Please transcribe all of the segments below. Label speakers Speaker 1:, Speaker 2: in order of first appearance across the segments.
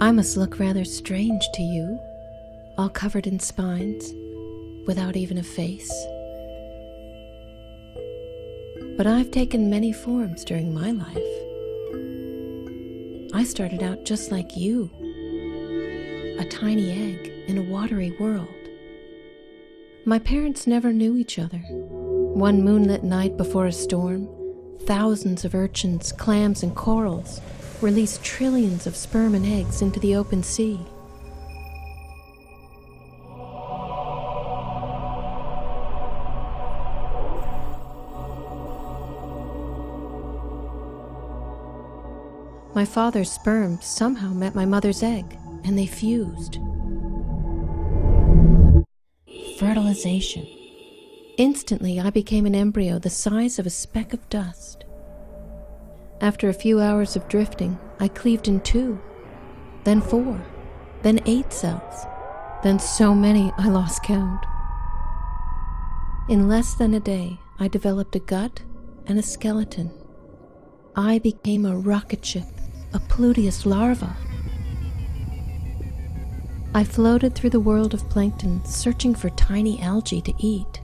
Speaker 1: I must look rather strange to you, all covered in spines, without even a face. But I've taken many forms during my life. I started out just like you, a tiny egg in a watery world. My parents never knew each other. One moonlit night before a storm, thousands of urchins, clams, and corals released trillions of sperm and eggs into the open sea. My father's sperm somehow met my mother's egg, and they fused. Fertilization. Instantly, I became an embryo the size of a speck of dust. After a few hours of drifting, I cleaved in 2, then 4, then 8 cells, then so many I lost count. In less than a day, I developed a gut and a skeleton. I became a rocket ship, a Pluteus larva. I floated through the world of plankton, searching for tiny algae to eat.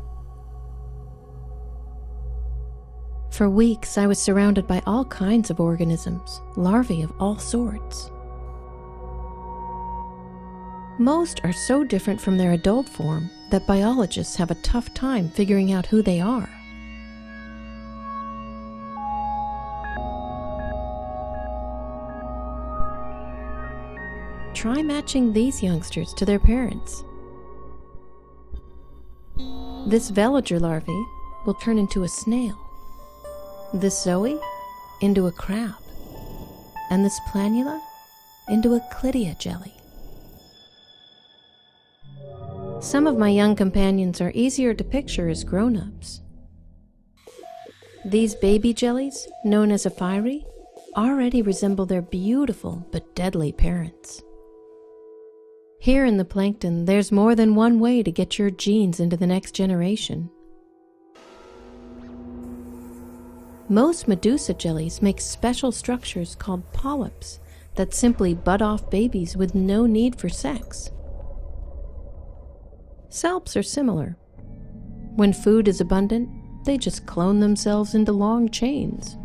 Speaker 1: For weeks, I was surrounded by all kinds of organisms, larvae of all sorts. Most are so different from their adult form that biologists have a tough time figuring out who they are. Try matching these youngsters to their parents. This veliger larvae will turn into a snail, this zoe into a crab, and this planula into a chlydia jelly. Some of my young companions are easier to picture as grown-ups. These baby jellies, known as ephiri, already resemble their beautiful but deadly parents. Here in the plankton, there's more than one way to get your genes into the next generation. Most medusa jellies make special structures called polyps that simply bud off babies with no need for sex. Salps are similar. When food is abundant, they just clone themselves into long chains.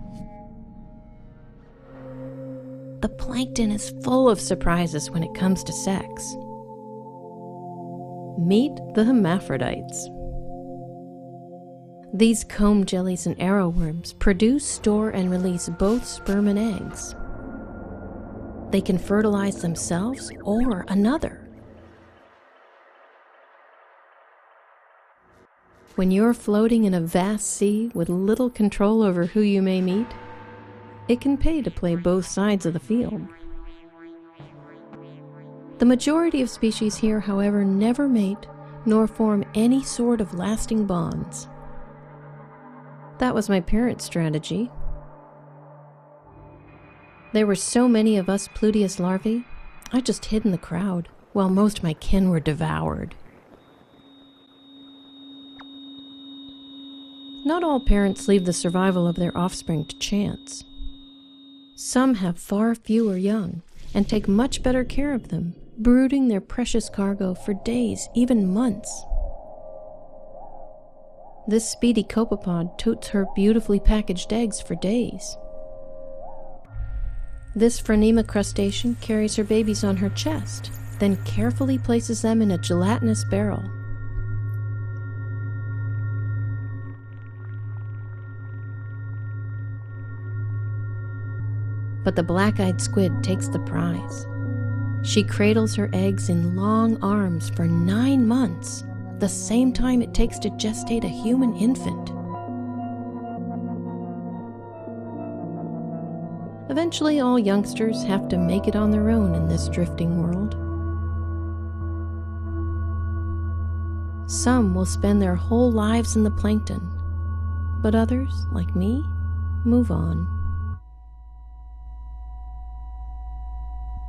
Speaker 1: The plankton is full of surprises when it comes to sex. Meet the hermaphrodites. These comb jellies and arrowworms produce, store, and release both sperm and eggs. They can fertilize themselves or another. When you're floating in a vast sea with little control over who you may meet, it can pay to play both sides of the field. The majority of species here, however, never mate nor form any sort of lasting bonds. That was my parents' strategy. There were so many of us Pluteus larvae, I just hid in the crowd, while most of my kin were devoured. Not all parents leave the survival of their offspring to chance. Some have far fewer young and take much better care of them, brooding their precious cargo for days, even months. This speedy copepod totes her beautifully packaged eggs for days. This Phronema crustacean carries her babies on her chest, then carefully places them in a gelatinous barrel. But the black-eyed squid takes the prize. She cradles her eggs in long arms for 9 months, the same time it takes to gestate a human infant. Eventually, all youngsters have to make it on their own in this drifting world. Some will spend their whole lives in the plankton, but others, like me, move on.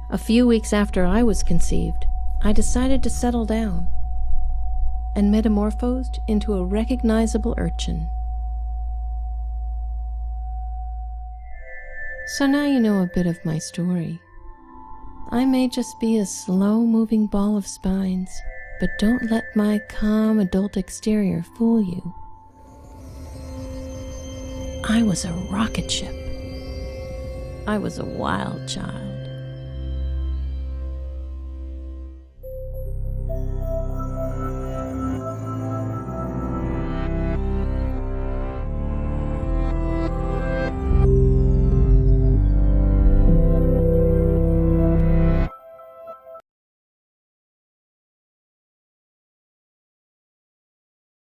Speaker 1: A few weeks after I was conceived, I decided to settle down and metamorphosed into a recognizable urchin. So now you know a bit of my story. I may just be a slow-moving ball of spines, but don't let my calm adult exterior fool you. I was a rocket ship. I was a wild child.